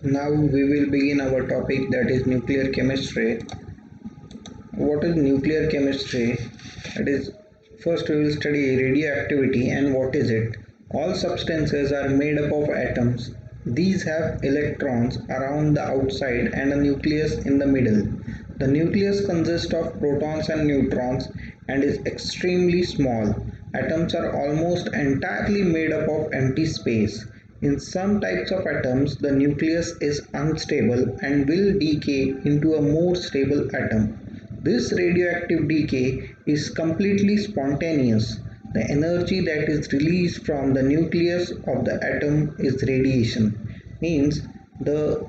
Now we will begin our topic, that is nuclear chemistry. What is nuclear chemistry? That is, first we will study radioactivity and what is it. All substances are made up of atoms. These have electrons around the outside and a nucleus in the middle. The nucleus consists of protons and neutrons and is extremely small. Atoms are almost entirely made up of empty space. In some types of atoms, the nucleus is unstable and will decay into a more stable atom. This radioactive decay is completely spontaneous. The energy that is released from the nucleus of the atom is radiation. Means the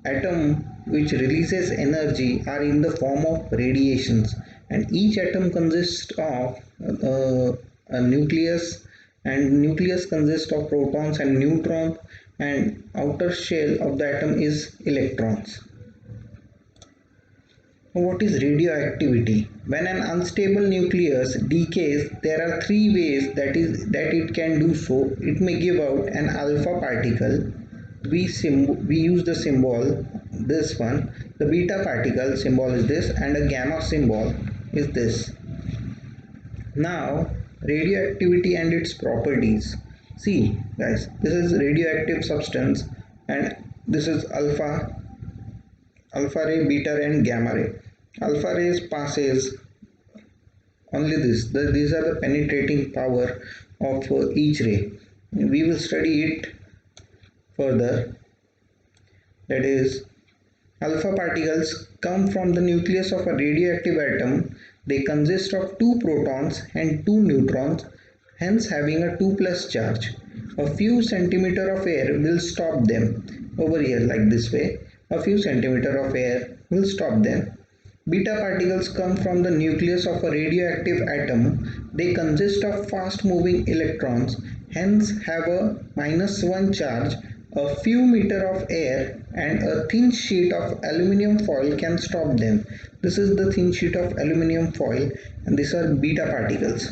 atom which releases energy are in the form of radiations, and each atom consists of a nucleus, and nucleus consists of protons and neutrons, and outer shell of the atom is electrons. What is radioactivity? When an unstable nucleus decays, there are three ways that it can do so. It may give out an alpha particle. We use the symbol this one. The beta particle symbol is this, and a gamma symbol is this. Now, radioactivity and its properties. See, guys, this is radioactive substance, and this is alpha ray, beta ray, and gamma ray. Alpha rays passes only this. These are the penetrating power of each ray. We will study it further. That is, alpha particles come from the nucleus of a radioactive atom. They consist of two protons and two neutrons, hence having a 2 plus charge. A few centimeter of air will stop them. Over here, like this way, a few centimeter of air will stop them. Beta particles come from the nucleus of a radioactive atom. They consist of fast moving electrons, hence have a -1 charge. A few meter of air and a thin sheet of aluminium foil can stop them. This is the thin sheet of aluminium foil, and these are beta particles.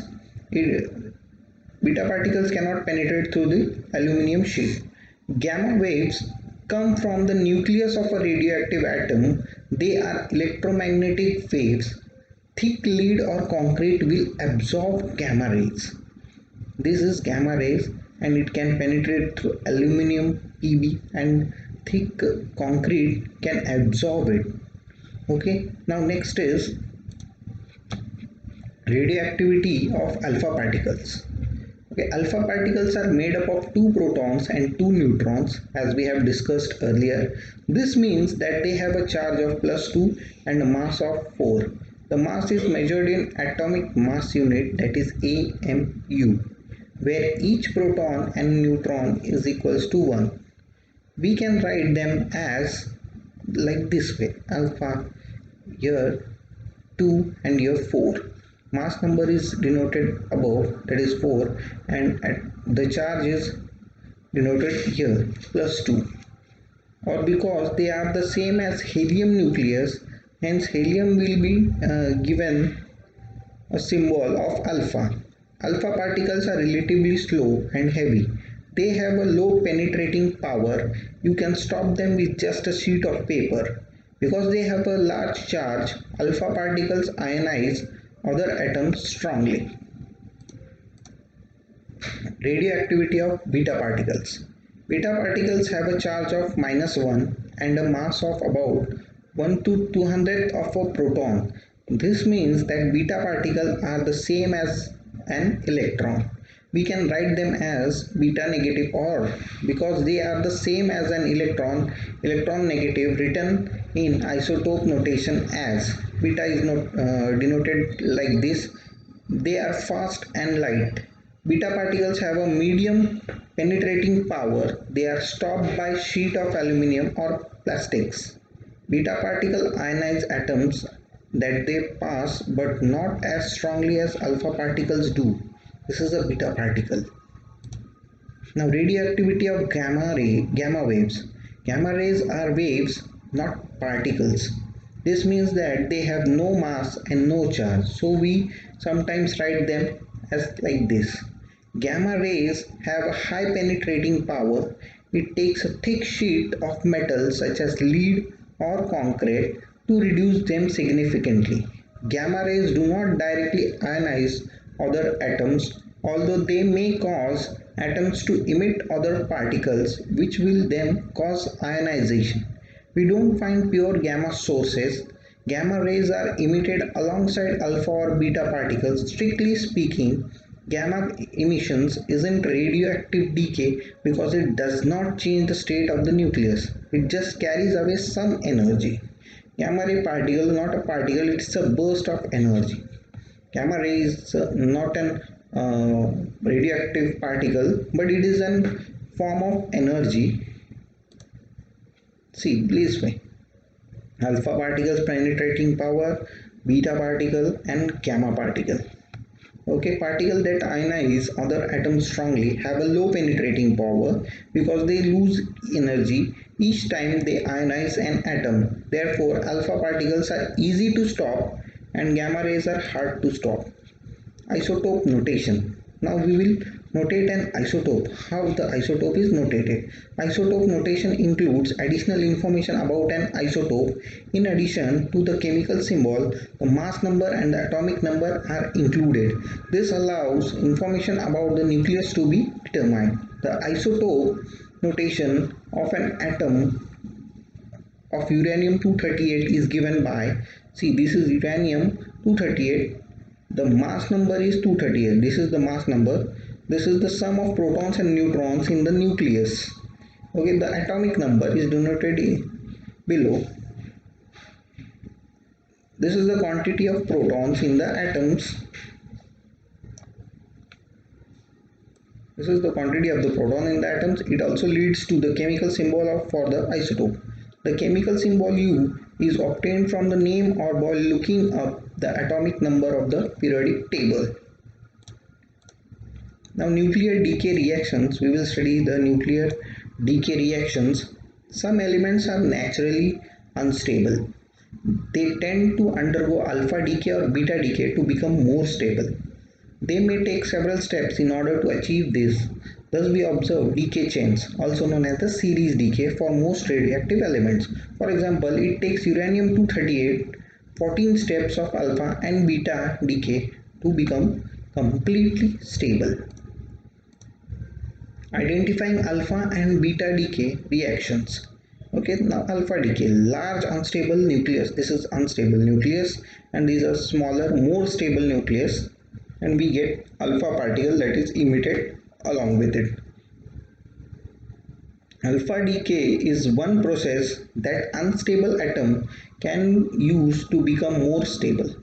Beta particles cannot penetrate through the aluminium sheet. Gamma waves come from the nucleus of a radioactive atom. They are electromagnetic waves. Thick lead or concrete will absorb gamma rays. This is gamma rays, and it can penetrate through aluminium, PB, and thick concrete can absorb it. Okay, now next is radioactivity of alpha particles. Okay, alpha particles are made up of two protons and two neutrons, as we have discussed earlier. This means that they have a charge of +2 and a mass of 4. The mass is measured in atomic mass unit, that is AMU, where each proton and neutron is equals to 1. We can write them as like this way: alpha here 2 and here 4. Mass number is denoted above, that is 4, and the charge is denoted here +2. Or because they are the same as helium nucleus, hence helium will be given a symbol of alpha. Alpha particles are relatively slow and heavy. They have a low penetrating power. You can stop them with just a sheet of paper. Because they have a large charge, alpha particles ionize other atoms strongly. Radioactivity of beta particles. Beta particles have a charge of -1 and a mass of about 1 to 200th of a proton. This means that beta particles are the same as an electron. We can write them as beta negative, or because they are the same as an electron, electron negative, written in isotope notation as beta is not denoted like this. They are fast and light. Beta particles have a medium penetrating power. They are stopped by sheet of aluminium or plastics. Beta particle ionize atoms that they pass, but not as strongly as alpha particles do. This is a beta particle. Now, radioactivity of gamma waves. Gamma rays are waves, not particles. This means that they have no mass and no charge. So we sometimes write them as like this. Gamma rays have a high penetrating power. It takes a thick sheet of metal such as lead or concrete to reduce them significantly. Gamma rays do not directly ionize other atoms, although they may cause atoms to emit other particles which will then cause ionization. We don't find pure gamma sources. Gamma rays are emitted alongside alpha or beta particles. Strictly speaking, gamma emissions isn't radioactive decay because it does not change the state of the nucleus. It just carries away some energy. Gamma ray particle, not a particle, it's a burst of energy. Gamma ray is not an radioactive particle, but it is a form of energy. See, please wait. Alpha particles penetrating power, beta particle and gamma particle. Okay, particles that ionize other atoms strongly have a low penetrating power because they lose energy each time they ionize an atom. Therefore, alpha particles are easy to stop and gamma rays are hard to stop. Isotope notation. Now we will notate an isotope. How the isotope is notated? Isotope notation includes additional information about an isotope. In addition to the chemical symbol, the mass number and the atomic number are included. This allows information about the nucleus to be determined. The isotope notation of an atom of uranium 238 is given by, see, this is uranium 238, the mass number is 238. This is the mass number. This is the sum of protons and neutrons in the nucleus. Okay, the atomic number is denoted below. This is the quantity of protons in the atoms. This is the quantity of the proton in the atoms. It also leads to the chemical symbol for the isotope. The chemical symbol U is obtained from the name or by looking up the atomic number of the periodic table. Now, nuclear decay reactions. We will study the nuclear decay reactions. Some elements are naturally unstable. They tend to undergo alpha decay or beta decay to become more stable. They may take several steps in order to achieve this. Thus, we observe decay chains, also known as the series decay, for most radioactive elements. For example, it takes uranium-238 14 steps of alpha and beta decay to become completely stable. Identifying alpha and beta decay reactions. Okay, now alpha decay, large unstable nucleus. This is unstable nucleus, and these are smaller, more stable nucleus, and we get alpha particle that is emitted along with it. Alpha decay is one process that unstable atom can use to become more stable.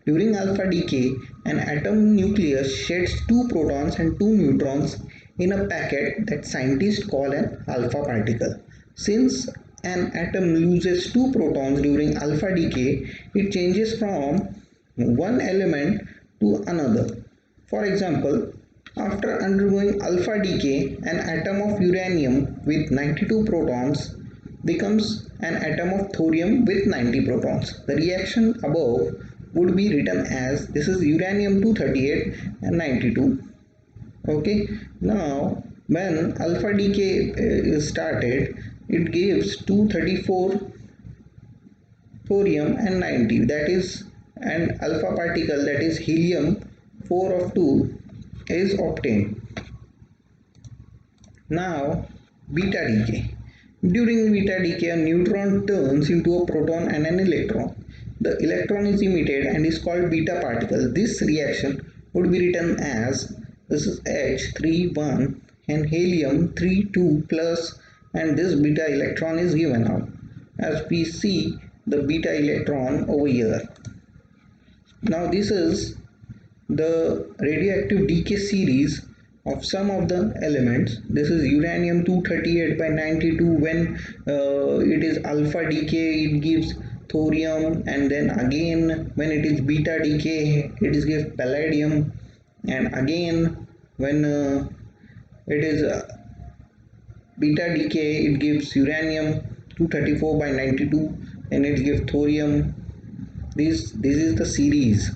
During alpha decay, an atom nucleus sheds two protons and two neutrons in a packet that scientists call an alpha particle. Since an atom loses two protons during alpha decay, it changes from one element to another. For example, after undergoing alpha decay, an atom of uranium with 92 protons becomes an atom of thorium with 90 protons. The reaction above would be written as, this is uranium 238 and 92. Okay, now when alpha decay is started, it gives 234 thorium and 90, that is an alpha particle, that is helium 4 of 2 is obtained. Now beta decay. During beta decay, a neutron turns into a proton and an electron. The electron is emitted and is called beta particle. This reaction would be written as, this is H31 and helium 32 plus, and this beta electron is given out as we see the beta electron over here. Now this is the radioactive decay series of some of the elements. This is uranium 238 by 92. When it is alpha decay, it gives thorium, and then again when it is beta decay, it is gives palladium, and again when it is beta decay, it gives uranium 234 by 92, and it gives thorium. This is the series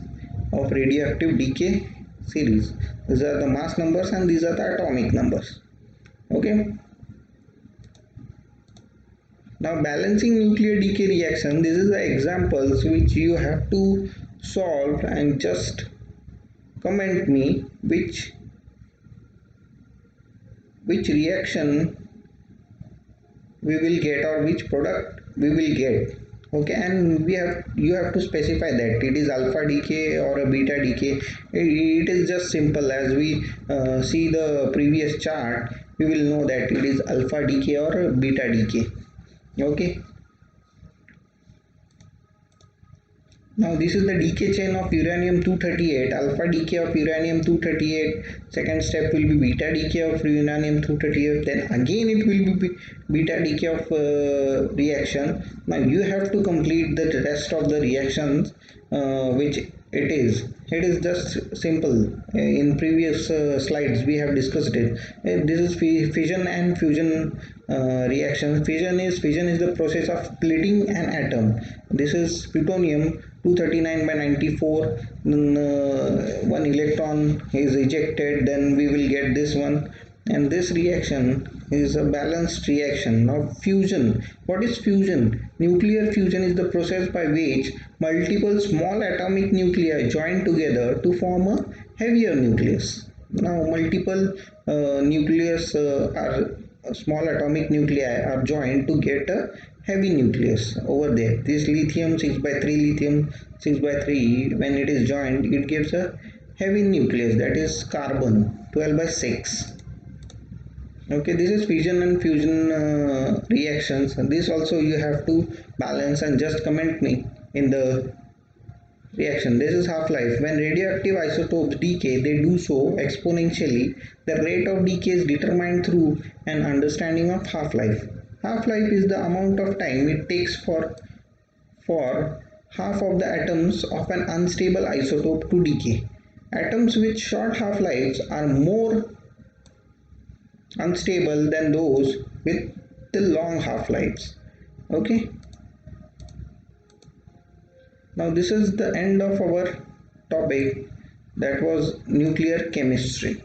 of radioactive decay series. These are the mass numbers and these are the atomic numbers. Okay, Now balancing nuclear decay reaction, this is the examples which you have to solve and just comment me which reaction we will get or which product we will get. Okay, and you have to specify that it is alpha decay or a beta decay. It is just simple. As we see the previous chart, we will know that it is alpha decay or a beta decay. Okay, now this is the decay chain of uranium 238, alpha decay of uranium 238, second step will be beta decay of uranium 238, then again it will be beta decay of reaction. Now you have to complete the rest of the reactions which it is just simple. In previous slides we have discussed it. This is fission and fusion reaction. Fission is the process of splitting an atom. This is plutonium 239 by 94. Then, one electron is ejected, then we will get this one, and this reaction is a balanced reaction. Now fusion, what is fusion? Nuclear fusion is the process by which multiple small atomic nuclei join together to form a heavier nucleus. Now multiple nucleus are small atomic nuclei are joined to get a heavy nucleus over there. This lithium 6 by 3 lithium 6 by 3, when it is joined, it gives a heavy nucleus, that is carbon 12 by 6. Okay, this is fission and fusion reactions. This also you have to balance and just comment me in the reaction. This is half-life. When radioactive isotopes decay, they do so exponentially. The rate of decay is determined through an understanding of half-life. Half-life is the amount of time it takes for half of the atoms of an unstable isotope to decay. Atoms with short half-lives are more unstable than those with the long half-lives. Okay. Now this is the end of our topic, that was nuclear chemistry.